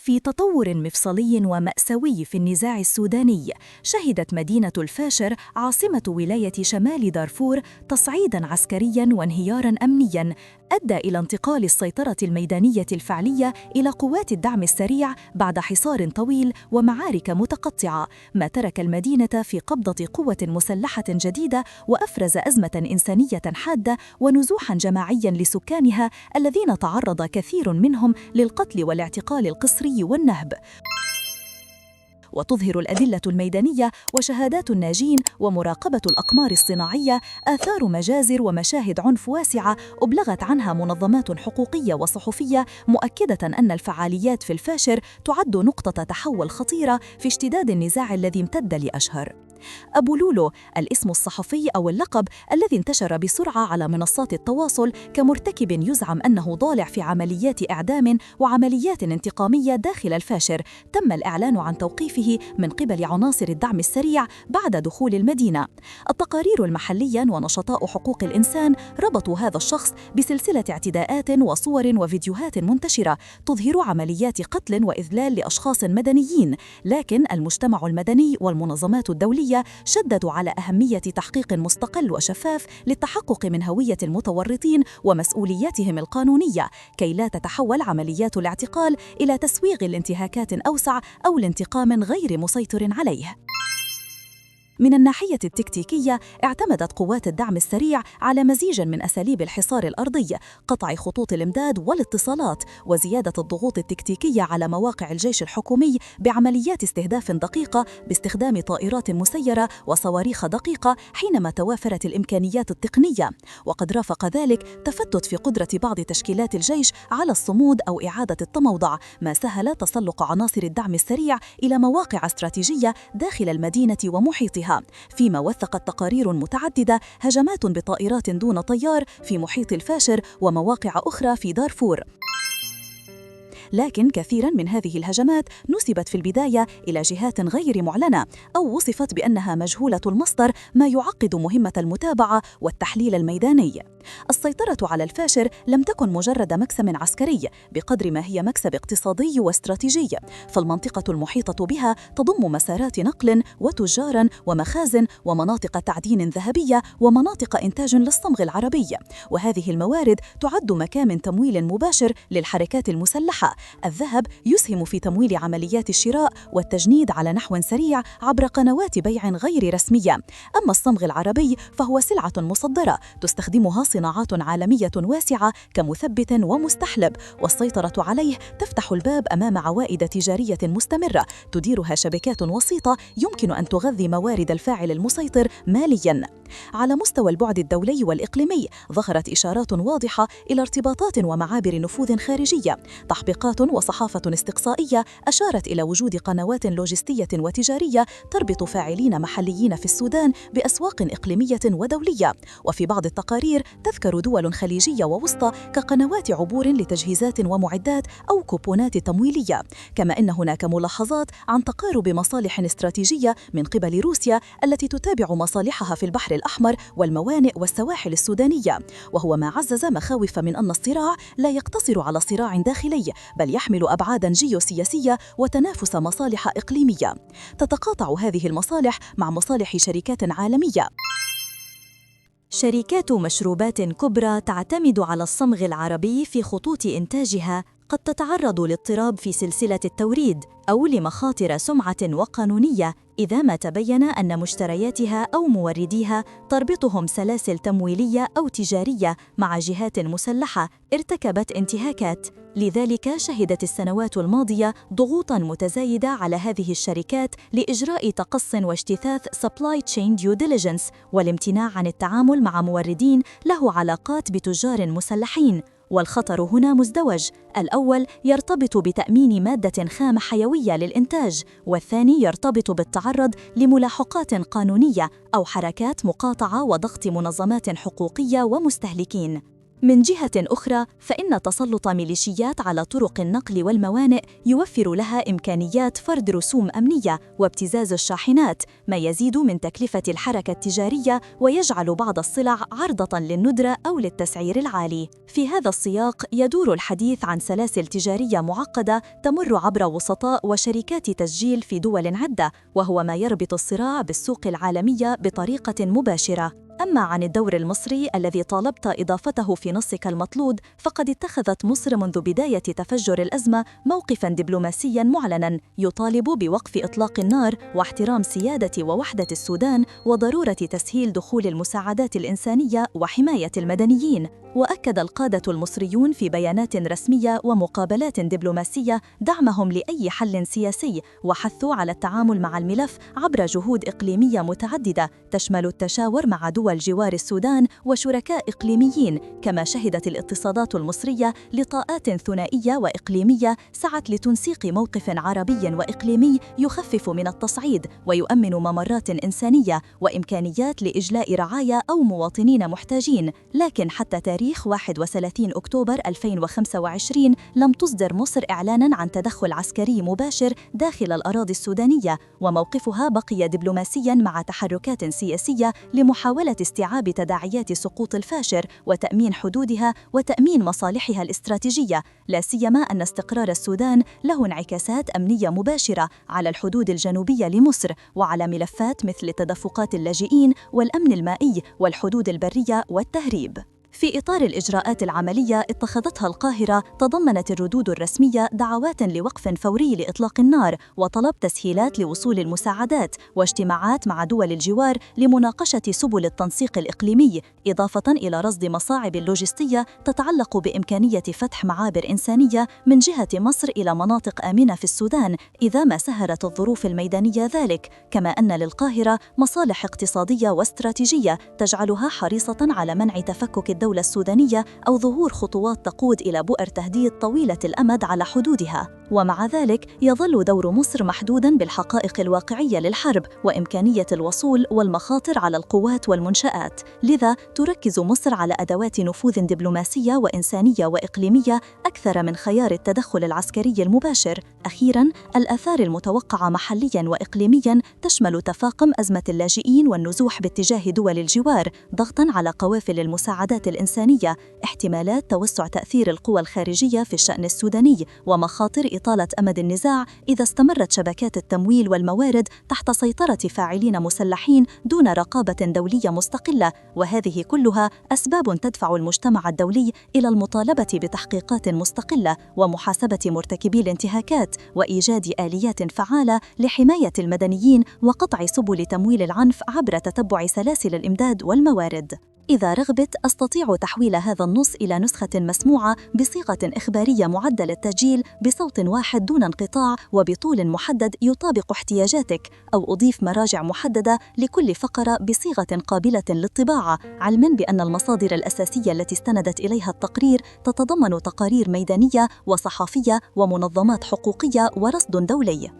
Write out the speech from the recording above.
في تطور مفصلي ومأساوي في النزاع السوداني، شهدت مدينة الفاشر عاصمة ولاية شمال دارفور تصعيداً عسكرياً وانهياراً أمنياً أدى إلى انتقال السيطرة الميدانية الفعلية إلى قوات الدعم السريع بعد حصار طويل ومعارك متقطعة، ما ترك المدينة في قبضة قوة مسلحة جديدة وأفرز أزمة إنسانية حادة ونزوحاً جماعياً لسكانها الذين تعرض كثير منهم للقتل والاعتقال القسري والنهب. وتظهر الأدلة الميدانية وشهادات الناجين ومراقبة الأقمار الصناعية آثار مجازر ومشاهد عنف واسعة أبلغت عنها منظمات حقوقية وصحفية، مؤكدة أن الفعاليات في الفاشر تعد نقطة تحول خطيرة في اشتداد النزاع الذي امتد لأشهر. أبو لولو، الاسم الصحفي أو اللقب الذي انتشر بسرعة على منصات التواصل كمرتكب يزعم أنه ضالع في عمليات إعدام وعمليات انتقامية داخل الفاشر، تم الإعلان عن توقيفه من قبل عناصر الدعم السريع بعد دخول المدينة. التقارير المحلية ونشطاء حقوق الإنسان ربطوا هذا الشخص بسلسلة اعتداءات وصور وفيديوهات منتشرة تظهر عمليات قتل وإذلال لأشخاص مدنيين، لكن المجتمع المدني والمنظمات الدولية شددوا على أهمية تحقيق مستقل وشفاف للتحقق من هوية المتورطين ومسؤولياتهم القانونية، كي لا تتحول عمليات الاعتقال إلى تسويغ لانتهاكات أوسع أو لانتقام غير مسيطر عليه. من الناحية التكتيكية، اعتمدت قوات الدعم السريع على مزيج من أساليب الحصار الأرضي، قطع خطوط الإمداد والاتصالات، وزيادة الضغوط التكتيكية على مواقع الجيش الحكومي بعمليات استهداف دقيقة باستخدام طائرات مسيرة وصواريخ دقيقة حينما توافرت الإمكانيات التقنية. وقد رافق ذلك تفتت في قدرة بعض تشكيلات الجيش على الصمود أو إعادة التموضع، ما سهل تسلق عناصر الدعم السريع إلى مواقع استراتيجية داخل المدينة ومحيطها، فيما وثقت تقارير متعددة هجمات بطائرات دون طيار في محيط الفاشر ومواقع أخرى في دارفور. لكن كثيراً من هذه الهجمات نسبت في البداية إلى جهات غير معلنة أو وصفت بأنها مجهولة المصدر، ما يعقد مهمة المتابعة والتحليل الميداني. السيطرة على الفاشر لم تكن مجرد مكسب عسكري بقدر ما هي مكسب اقتصادي واستراتيجي، فالمنطقة المحيطة بها تضم مسارات نقل وتجارا ومخازن ومناطق تعدين ذهبية ومناطق إنتاج للصمغ العربي، وهذه الموارد تعد مكامن تمويل مباشر للحركات المسلحة. الذهب يسهم في تمويل عمليات الشراء والتجنيد على نحو سريع عبر قنوات بيع غير رسمية، أما الصمغ العربي فهو سلعة مصدرة تستخدمها صناعات عالمية واسعة كمثبت ومستحلب، والسيطرة عليه تفتح الباب أمام عوائد تجارية مستمرة تديرها شبكات وسيطة يمكن أن تغذي موارد الفاعل المسيطر مالياً. على مستوى البعد الدولي والإقليمي، ظهرت إشارات واضحة إلى ارتباطات ومعابر نفوذ خارجية. تحقيقات وصحافة استقصائية أشارت إلى وجود قنوات لوجستية وتجارية تربط فاعلين محليين في السودان بأسواق إقليمية ودولية، وفي بعض التقارير تذكر دول خليجية ووسطى كقنوات عبور لتجهيزات ومعدات أو كوبونات تمويلية. كما إن هناك ملاحظات عن تقارب مصالح استراتيجية من قبل روسيا التي تتابع مصالحها في البحر الأحمر والموانئ والسواحل السودانية، وهو ما عزز مخاوف من أن الصراع لا يقتصر على صراع داخلي بل يحمل أبعاداً جيوسياسية وتنافس مصالح إقليمية. تتقاطع هذه المصالح مع مصالح شركات عالمية. شركات مشروبات كبرى تعتمد على الصمغ العربي في خطوط إنتاجها قد تتعرض لاضطراب في سلسلة التوريد أو لمخاطر سمعة وقانونية إذا ما تبين أن مشترياتها أو مورديها تربطهم سلاسل تمويلية أو تجارية مع جهات مسلحة ارتكبت انتهاكات. لذلك شهدت السنوات الماضية ضغوطاً متزايدة على هذه الشركات لإجراء تقصٍ واجتثاث supply chain due diligence والامتناع عن التعامل مع موردين له علاقات بتجار مسلحين. والخطر هنا مزدوج، الأول يرتبط بتأمين مادة خام حيوية للإنتاج، والثاني يرتبط بالتعرض لملاحقات قانونية أو حركات مقاطعة وضغط منظمات حقوقية ومستهلكين. من جهة أخرى، فإن تسلط ميليشيات على طرق النقل والموانئ يوفر لها إمكانيات فرض رسوم أمنية وابتزاز الشاحنات، ما يزيد من تكلفة الحركة التجارية ويجعل بعض السلع عرضة للندرة أو للتسعير العالي. في هذا السياق يدور الحديث عن سلاسل تجارية معقدة تمر عبر وسطاء وشركات تسجيل في دول عدة، وهو ما يربط الصراع بالسوق العالمية بطريقة مباشرة. أما عن الدور المصري الذي طالبت إضافته في نصك المطلود، فقد اتخذت مصر منذ بداية تفجر الأزمة موقفاً دبلوماسياً معلناً يطالب بوقف إطلاق النار واحترام سيادة ووحدة السودان وضرورة تسهيل دخول المساعدات الإنسانية وحماية المدنيين. وأكد القادة المصريون في بيانات رسمية ومقابلات دبلوماسية دعمهم لأي حل سياسي، وحثوا على التعامل مع الملف عبر جهود إقليمية متعددة تشمل التشاور مع دول جوار السودان وشركاء إقليميين. كما شهدت الاتصالات المصرية لقاءات ثنائية وإقليمية سعت لتنسيق موقف عربي وإقليمي يخفف من التصعيد ويؤمن ممرات إنسانية وإمكانيات لإجلاء رعايا أو مواطنين محتاجين. لكن حتى تاريخ 31 أكتوبر 2025 لم تصدر مصر إعلاناً عن تدخل عسكري مباشر داخل الأراضي السودانية، وموقفها بقي دبلوماسياً مع تحركات سياسية لمحاولة استيعاب تداعيات سقوط الفاشر وتأمين حدودها وتأمين مصالحها الاستراتيجية، لا سيما أن استقرار السودان له انعكاسات أمنية مباشرة على الحدود الجنوبية لمصر وعلى ملفات مثل تدفقات اللاجئين والأمن المائي والحدود البرية والتهريب. في إطار الإجراءات العملية اتخذتها القاهرة، تضمنت الردود الرسمية دعوات لوقف فوري لإطلاق النار وطلب تسهيلات لوصول المساعدات واجتماعات مع دول الجوار لمناقشة سبل التنسيق الإقليمي، إضافة إلى رصد مصاعب لوجستية تتعلق بإمكانية فتح معابر إنسانية من جهة مصر إلى مناطق آمنة في السودان إذا ما سهلت الظروف الميدانية ذلك. كما أن للقاهرة مصالح اقتصادية واستراتيجية تجعلها حريصة على منع تفكك الدولة السودانية أو ظهور خطوات تقود إلى بؤر تهديد طويلة الأمد على حدودها. ومع ذلك يظل دور مصر محدوداً بالحقائق الواقعية للحرب وإمكانية الوصول والمخاطر على القوات والمنشآت، لذا تركز مصر على أدوات نفوذ دبلوماسية وإنسانية وإقليمية أكثر من خيار التدخل العسكري المباشر. أخيراً، الآثار المتوقعة محلياً وإقليمياً تشمل تفاقم أزمة اللاجئين والنزوح باتجاه دول الجوار ضغطاً على قوافل المساعدات الإنسانية، احتمالات توسع تأثير القوى الخارجية في الشأن السوداني، ومخاطر إطالة أمد النزاع إذا استمرت شبكات التمويل والموارد تحت سيطرة فاعلين مسلحين دون رقابة دولية مستقلة. وهذه كلها أسباب تدفع المجتمع الدولي إلى المطالبة بتحقيقات مستقلة ومحاسبة مرتكبي الانتهاكات وإيجاد آليات فعالة لحماية المدنيين وقطع سبل تمويل العنف عبر تتبع سلاسل الإمداد والموارد. إذا رغبت أستطيع تحويل هذا النص إلى نسخة مسموعة بصيغة إخبارية معدل التسجيل بصوت واحد دون انقطاع وبطول محدد يطابق احتياجاتك، أو أضيف مراجع محددة لكل فقرة بصيغة قابلة للطباعة، علماً بأن المصادر الأساسية التي استندت إليها التقرير تتضمن تقارير ميدانية وصحفية ومنظمات حقوقية ورصد دولي.